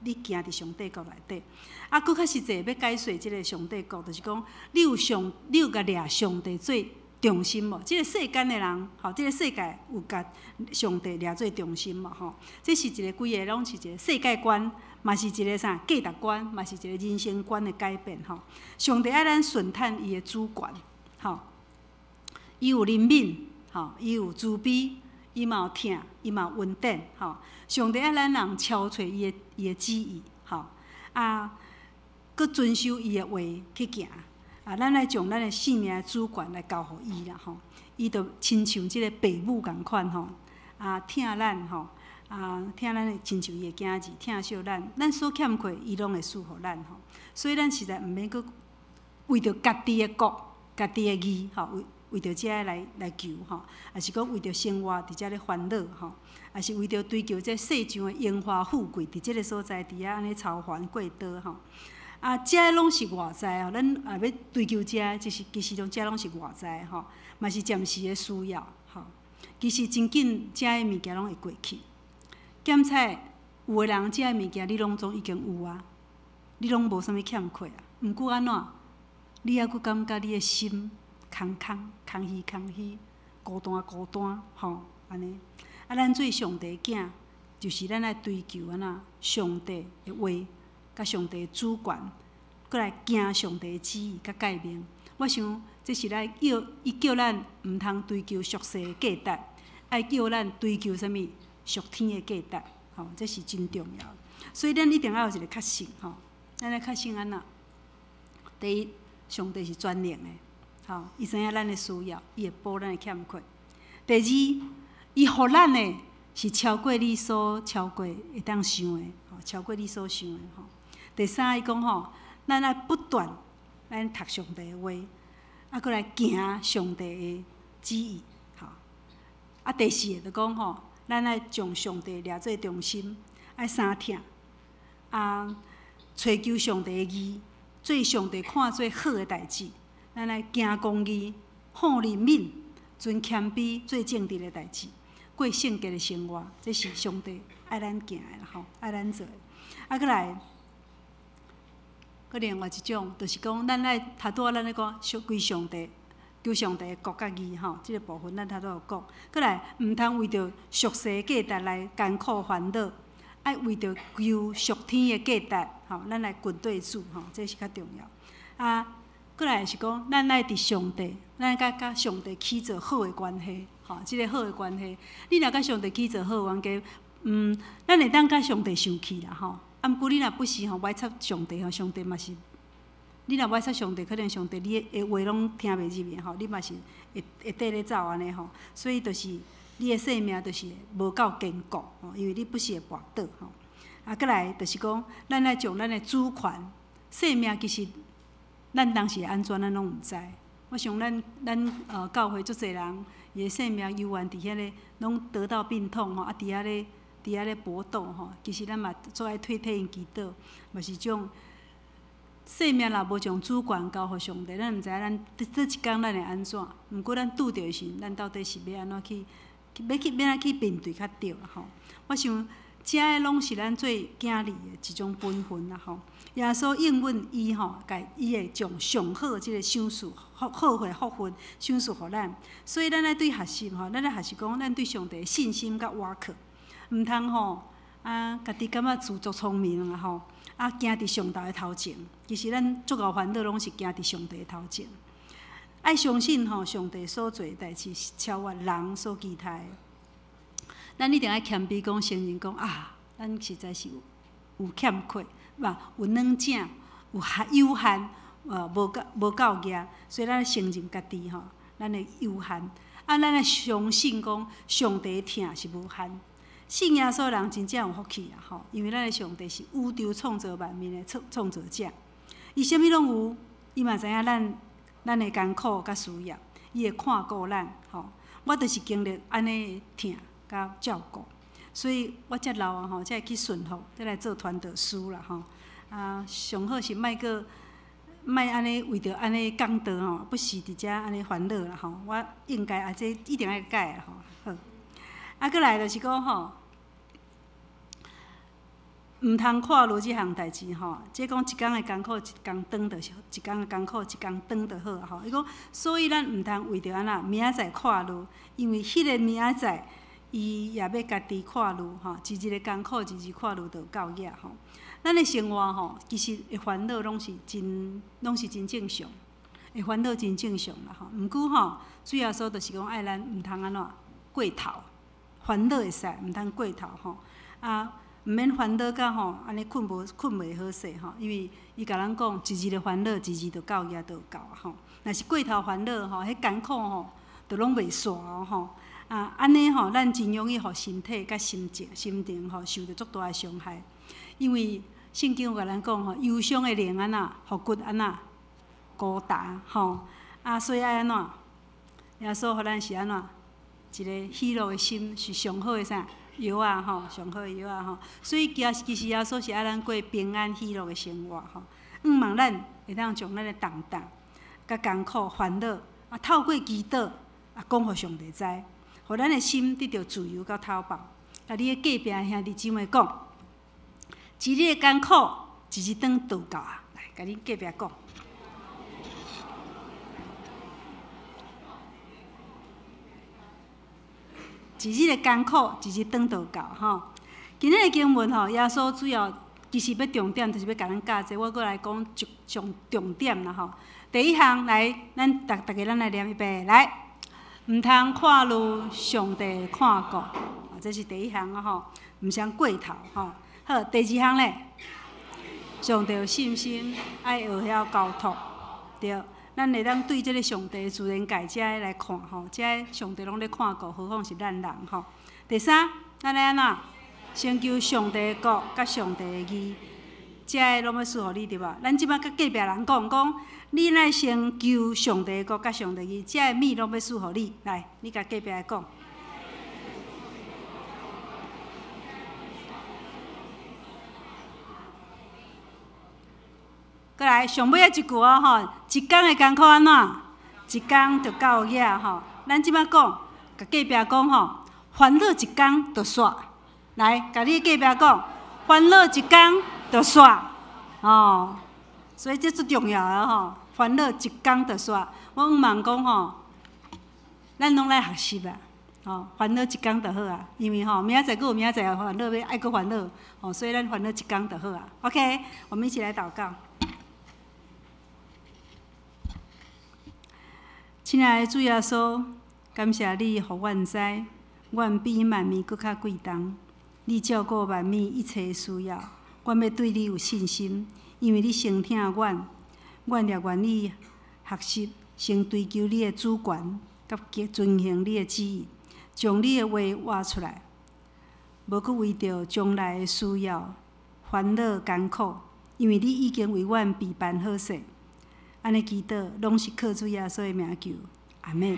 你行伫上帝国内底。佫较实际要解说即个上帝国，就是讲你有甲掠上帝做中心无？即个世间的人，吼，即个世界有甲上帝掠做中心嘛？吼，这是一个规个拢是一个世界观，嘛是一个啥价值观，嘛是一个人生观的改变吼。上帝爱咱顺探伊的主权，吼，伊有怜悯，吼，伊有慈悲，伊嘛有疼，伊嘛有恩典，吼。上帝爱咱人超找伊的旨意，吼，佮遵守伊的话去行，咱来将咱的性命的主权来交互伊啦，吼。伊就亲像即个爸母共款吼，疼咱吼，疼咱亲像伊的囝子，疼惜咱所欠缺伊拢会赐互咱吼。所以咱实在毋免佮为着家己的国、家己的义，吼，为着遮来求吼，也是讲为着生活伫遮咧烦恼吼，也是为着追求这世上的荣华富贵，伫即个所在伫遐安尼操烦过倒吼。遮拢是外在吼，咱也要追求遮，就是其实遮拢是外在吼，嘛是暂时的需要吼。其实真紧，遮的物件拢会过去。检测有的人遮的物件你拢总已经有啊，你拢无啥物欠缺啊。毋过安怎，你还佫感觉你的心空虚，孤单吼，安尼。咱做上帝囝，就是咱来追求安那上帝的话，甲上帝的主权，搁来行上帝的旨意甲诫命。我想这是来叫咱毋通追求俗世的价值，爱叫咱追求啥物属天的价值，吼，这是真重要。所以咱一定要有一个确信，吼，咱来确信安那。第一，上帝是全能的，吼，伊知影咱的需要，伊会补咱的欠缺。第二，伊互咱的是超过你所会当想的，吼，超过你所想的，吼。第三，伊讲吼，咱爱不断咱读上帝的话，搁来行上帝的旨意，吼。第四个就讲吼，咱爱将上帝掠做中心，爱三听，追求上帝的义，做上帝看做好的代志，咱来行公义、好人民、存谦卑、做正直的代志，过圣洁的生活，这是上帝爱咱行的啦吼，爱咱做的。啊，搁来，搁另外一种，就是讲，咱爱头拄仔咱咧讲，归上帝。求上帝的国甲义吼，即个部分咱头拄有讲。过来，毋通为着俗世价值来艰苦烦恼，爱为着求属天的价值，吼，咱来群对主吼，这是较重要。啊，过来是讲，咱爱伫上帝，咱甲上帝起做好的关系，吼，即个好的关系，你若甲上帝起做好的关系，咱会当甲上帝生气啦，吼。啊，毋过你若不是吼，歪插上帝吼，上帝嘛是。你若歪插上帝，可能上帝你的话拢听袂入去吼，你嘛是会缀咧走安尼吼，所以就是你的生命就是无够坚固吼，因为你不是会跋倒吼。啊，过来就是讲，咱爱将咱的主权、生命其实咱当时会安怎，咱拢毋知。我想咱教会足侪人，伊的生命悠然伫遐咧，拢得到病痛吼，啊伫遐咧搏斗吼，其实咱嘛做爱替因祈祷，嘛是种。生命若无将主权交互上帝，咱毋知影咱这一天咱会安怎。毋过咱拄着时，咱到底是要安怎去要安怎去面对较对啦吼。我想这个拢是咱做囝儿的一种本分啦吼。耶稣应允伊吼，伊会将上好即个赏赐好的福分赏赐互咱。所以咱爱对学习吼，咱爱学习讲，咱对上帝的信心甲倚靠，毋通吼家己感觉自作聪明啦吼。啊，行伫上帝的头前，其实咱足够烦恼，拢是行伫上帝的头前。爱相信吼，上帝所做的代志是超越人所期待的。咱一定爱谦卑讲，承认讲啊，咱实在是有欠缺，有软正，有限，无够额，所以咱承认家己吼，咱的有限。啊，咱爱相信讲，上帝的疼是无限。信耶稣人真正有福气啦吼，因为咱的上帝是宇宙创造万物的创造者，伊啥物拢有，伊嘛知影咱的艰苦甲需要，伊会看顾咱吼。我就是经历安尼疼甲照顾，所以我遮老啊吼，才会去顺服，才来做传道师啦吼。啊，上好是莫安尼为着安尼讲道吼，不是伫遮安尼烦恼啦吼。我应该这一定爱改啦吼。好，啊，过来就是讲吼。毋通看落即项代志吼，即讲一工的艰苦，一工长就一工的艰苦，一工长就好啊吼。伊讲，所以咱毋通为着安那明仔载看落，因为迄个明仔载，伊也要家己看落吼，一日的艰苦，一日看落就够野吼。咱的生活吼，其实会烦恼拢是真正常，会烦恼真正常啦吼。毋过吼，主要说就是讲爱咱毋通安怎过头，烦恼会使，毋通过头吼啊。毋免烦恼甲吼，安尼困袂好势吼，因为伊甲咱讲，一日的烦恼，一日就到夜就到啊吼。若是过头烦恼吼，迄艰苦吼，就拢袂煞哦吼。啊，安尼吼，咱真容易互身体甲心情吼受着足大的伤害。因为圣经有甲咱讲吼，忧伤的灵安那，互骨安那孤单吼。啊，所以爱安怎？耶稣互咱是安怎？一个喜乐的心是上好的啥？药啊吼，上好的药啊吼，所以其实耶稣是爱咱过平安喜乐的生活吼。望咱会当将咱的重担、甲艰苦、烦恼啊，透过祈祷啊，讲互上帝知，互咱的心得到自由甲透饱。甲你的隔壁兄弟姊妹讲，一日的艰苦，一日当就到啊！来，甲你隔壁讲。一日的艰苦，一日当就到吼。今日的经文吼，耶稣主要其实要重点，就是要甲咱教这。我过来讲上重点啦吼。第一项来，咱大家咱来念一遍，来，毋通看路上帝看顾，这是第一项啊吼，毋想过头吼。好，第二项咧，上帝有信心，爱学晓交托，对。咱会当对即个上帝自然界遮来看吼，遮上帝拢咧看顾，何况是咱人吼。第三，咱来安怎？先求上帝的国甲上帝的义，遮个拢要赐互你对吧？咱即摆甲隔壁人讲，你来先求上帝的国甲上帝的义，遮个物拢要赐互你。来，你甲隔壁个讲。过来上尾一句哦吼，一天的艰苦安怎？一天就到尾吼。咱即摆讲，甲隔壁讲吼，烦恼一天就煞。来，甲你隔壁讲，烦恼一天就煞。哦，所以这最重要的吼，烦恼一天就煞。我毋茫讲吼，咱拢来学习啊。哦，烦恼一天就好啊，因为吼明仔载佫有明仔载的烦恼，要爱佫烦恼，哦，所以咱烦恼一天就好啊。OK， 我们一起来祷告。亲爱的主耶稣，感谢你，互阮知，阮比万物佫较贵重。你照顾万物一切需要，阮要对你有信心，因为你先听阮，阮也愿意学习，先追求你的主权，甲遵行你的旨意，将你的话活出来，无佫为着将来的需要烦恼艰苦，因为你已经为阮备办好势。安尼祈祷，拢是靠主耶稣的名求，阿门。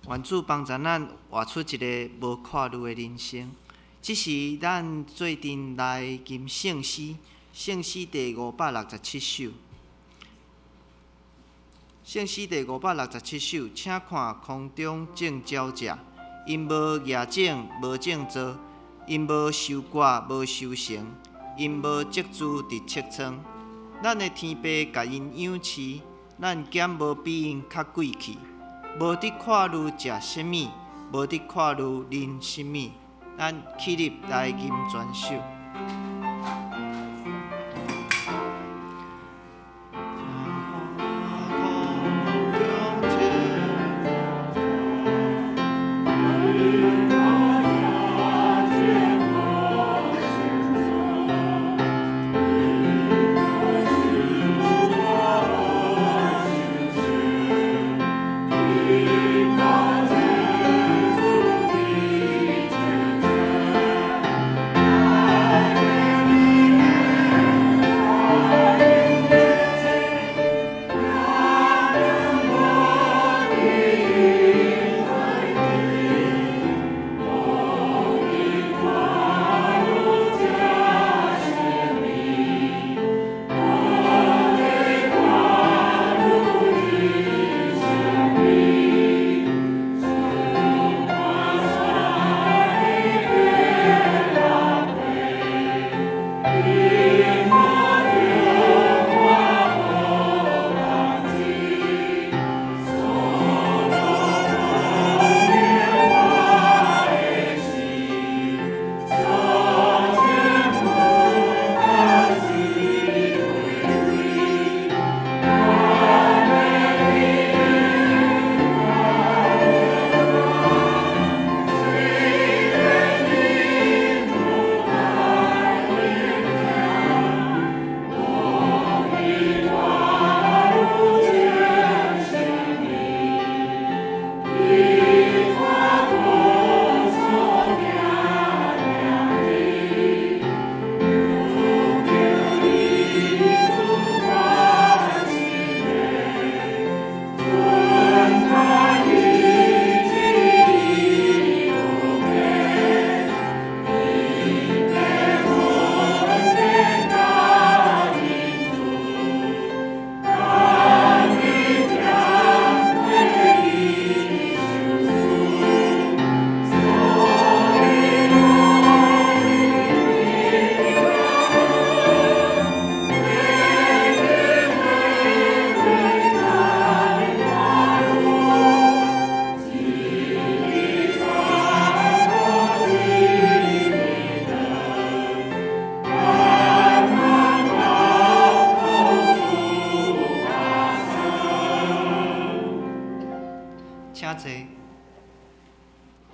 愿主帮助咱活出一个无跨路的人生。这是咱最近来吟圣诗。圣诗第567首，圣诗第567首，请看空中正鸟者，因无业种，无种作，因无收割，无收成，因无积聚伫册仓。咱的天父甲因养饲，咱减无比因较贵气。无伫看路食什物，无伫看路啉什物，咱起立来吟全首。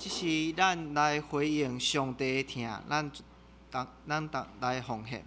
这是咱来回应上帝的听，咱来奉献。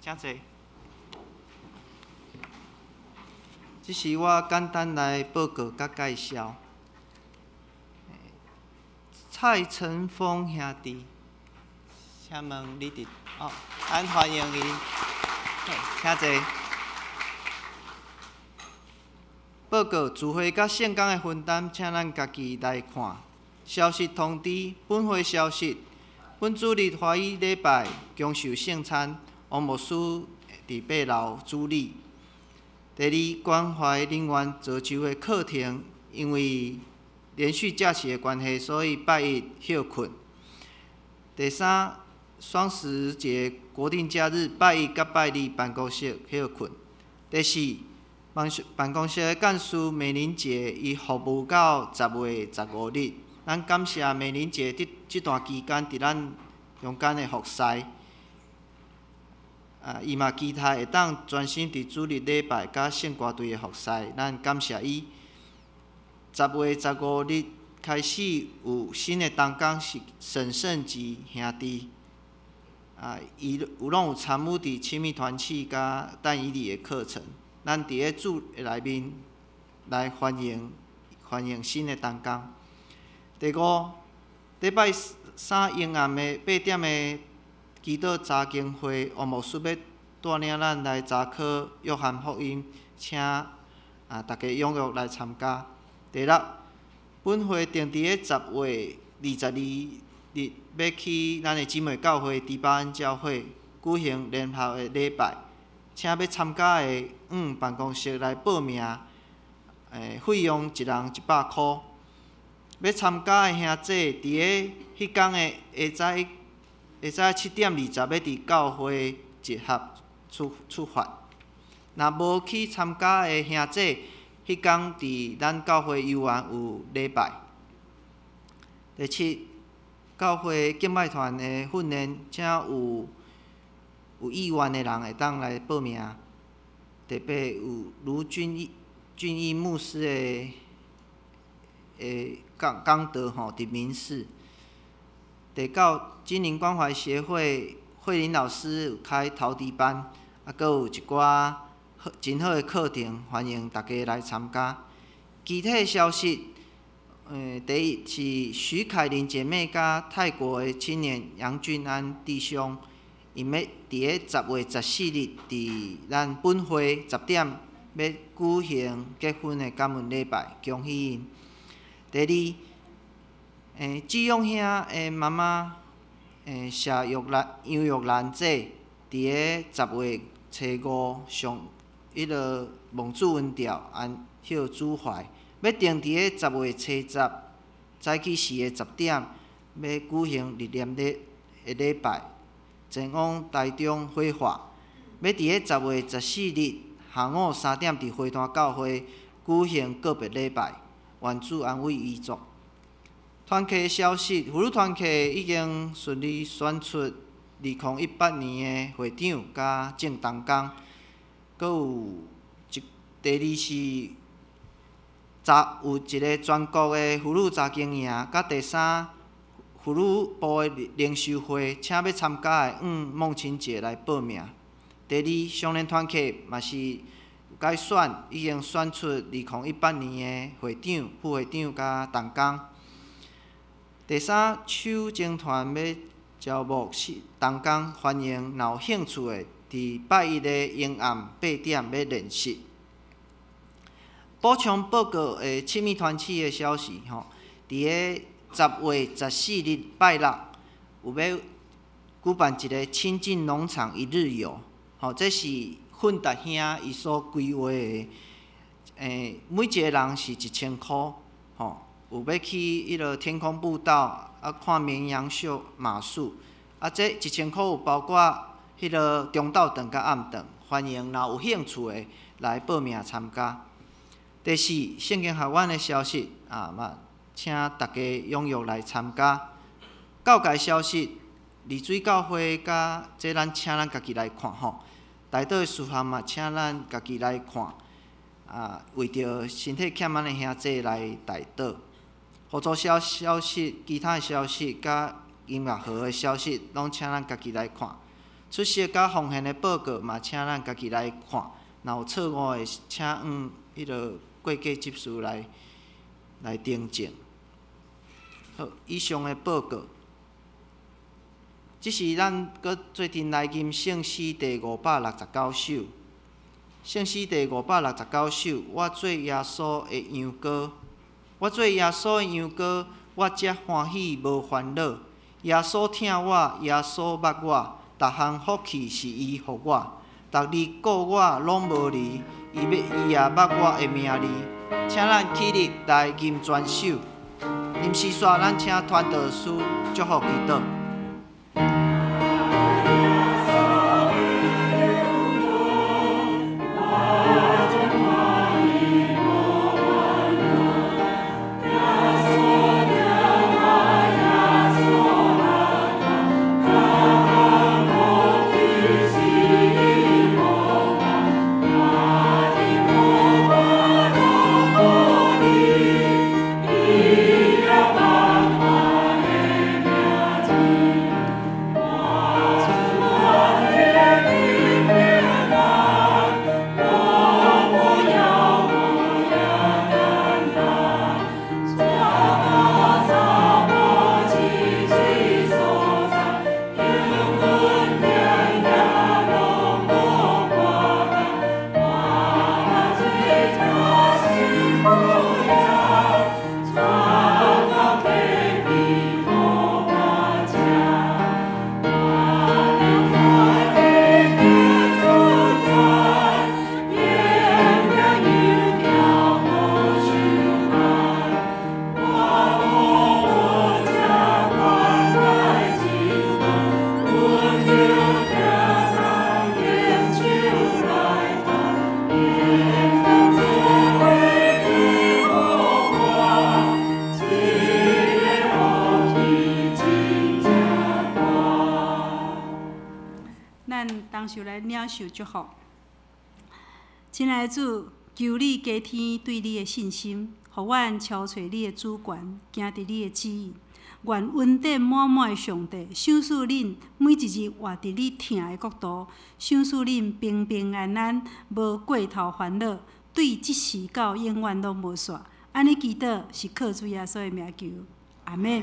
请坐。这是我简单来报告甲介绍。蔡成峰兄弟，请问你伫哦，咱欢迎伊，请坐。报告聚会甲圣工的分担，请咱家己来看。消息通知：本会消息，本主日华语礼拜共受圣餐，王牧师伫八楼主理。第二，关怀人员造就的课程，因为连续假期的关系，所以拜一休困。第三，双十节国定假日，拜一甲拜二办公室休困。第四，办公室的干事美玲姐，伊服务到10月15日。咱感谢美玲姐这段期间伫咱中间的服侍。伊嘛期待会当专心伫主日礼拜甲圣歌队的服侍，咱感谢伊。10月15日开始有新的同工是沈胜吉兄弟，伊拢有参与伫亲密团契甲但以理的课程。咱伫个主内面来欢迎新的同工。第五，礼拜三阴暗的8点的祈祷查经会，王牧师要带领咱来查考约翰福音，请大家踊跃来参加。第六，本会定伫个10月22日要去咱的姊妹教会迪巴恩教会举行联合的礼拜，请要参加的办公室来报名，费用一人100块。要参加的兄弟，伫个迄天的下早7点20要伫教会集合出发。若无去参加的兄弟，迄天伫咱教会游园有礼拜。第七，教会敬拜团的训练，请有意愿的人会当来报名。第八，有卢俊义牧师的讲道吼，伫民视。第九，精灵关怀协会慧玲老师有开陶笛班，阁有一寡真好的课程，欢迎大家来参加。具体消息，第一是徐凯琳姐妹甲泰国的青年杨俊安弟兄，因要伫个10月14日伫咱本会10点要举行结婚的感恩礼拜，恭喜因。第二，志勇兄的妈妈，杨玉兰姐，伫个10月初5上迄落蒙主恩调安休主怀，要定伫个10月初10早起4个10点，要举行日念的礼拜，前往台中火化，要伫个10月14日下午3点伫花坛教会举行告别礼拜。愿主安慰遗族。团契消息，妇女团契已经顺利选出2018年的会长甲正同工，阁有第二是有一个全国的妇女查经营，甲第三妇女部的灵修会，请要参加的母亲节来报名。第二，少年团契嘛是该选已经选出2018年的会长、副会长甲同工。第三，手经团要招募同工，欢迎若有兴趣的，伫拜一的阴暗8点要练习。补充报告亲密团契的消息吼，伫个10月14日拜六有要举办一个亲近农场一日游，吼，这是训达兄伊所规划的，每一个人是1000块，吼，有要去迄落天空步道，看绵羊秀、马术，这1000块有包括迄落中昼顿甲暗顿，欢迎若有兴趣的来报名参加。第四，圣经学院的消息嘛，请大家踊跃来参加。教界消息，丽水教会甲这咱请咱家己来看吼。台岛的事项嘛，请咱家己来看。为着身体欠咱的兄弟来台岛。合作消息、其他的消息，甲音乐盒的消息，拢请咱家己来看。出席甲奉献的报告嘛，请咱家己来看。若有错误的，请迄个过继执事来订正。好，以上的报告，这是咱搁做阵来吟圣诗第569首。圣诗第569首，我做耶稣的羊羔，我做耶稣的羊羔，我则欢喜无烦恼。耶稣疼我，耶稣捌我，逐项福气是伊予我，逐日顾我拢无离，伊也捌我的名字。请咱起立来吟全首。临时煞，咱请传道师祝福祈祷。受来领受祝福。亲爱的主，求你加添对你的信心，互阮超找你的主权，行伫你的旨意。愿恩典满满的上帝，赏赐恁每一日活伫你疼的国度，赏赐恁平平安安，无过头烦恼，对即时到永远拢无煞。安尼祈祷是靠主耶稣的名求，阿免。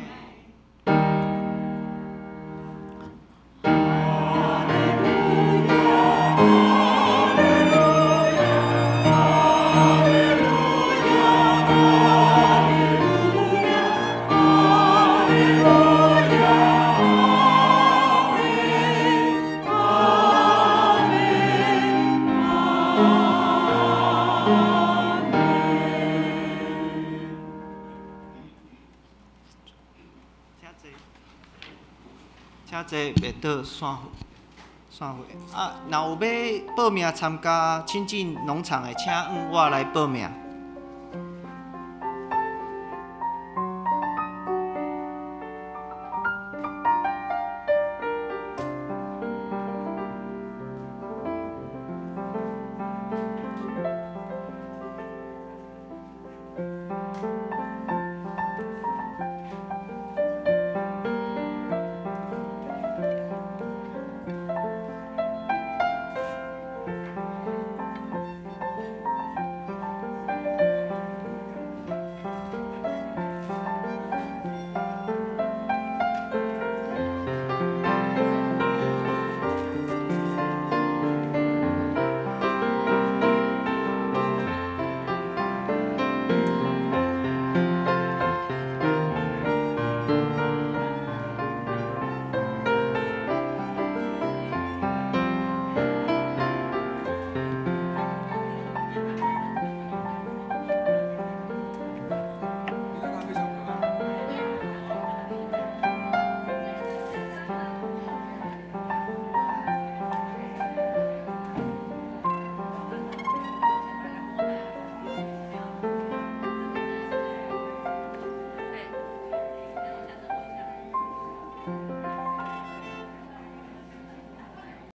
请坐，袂倒散会。啊，若有要报名参加亲近农场的，请我来报名。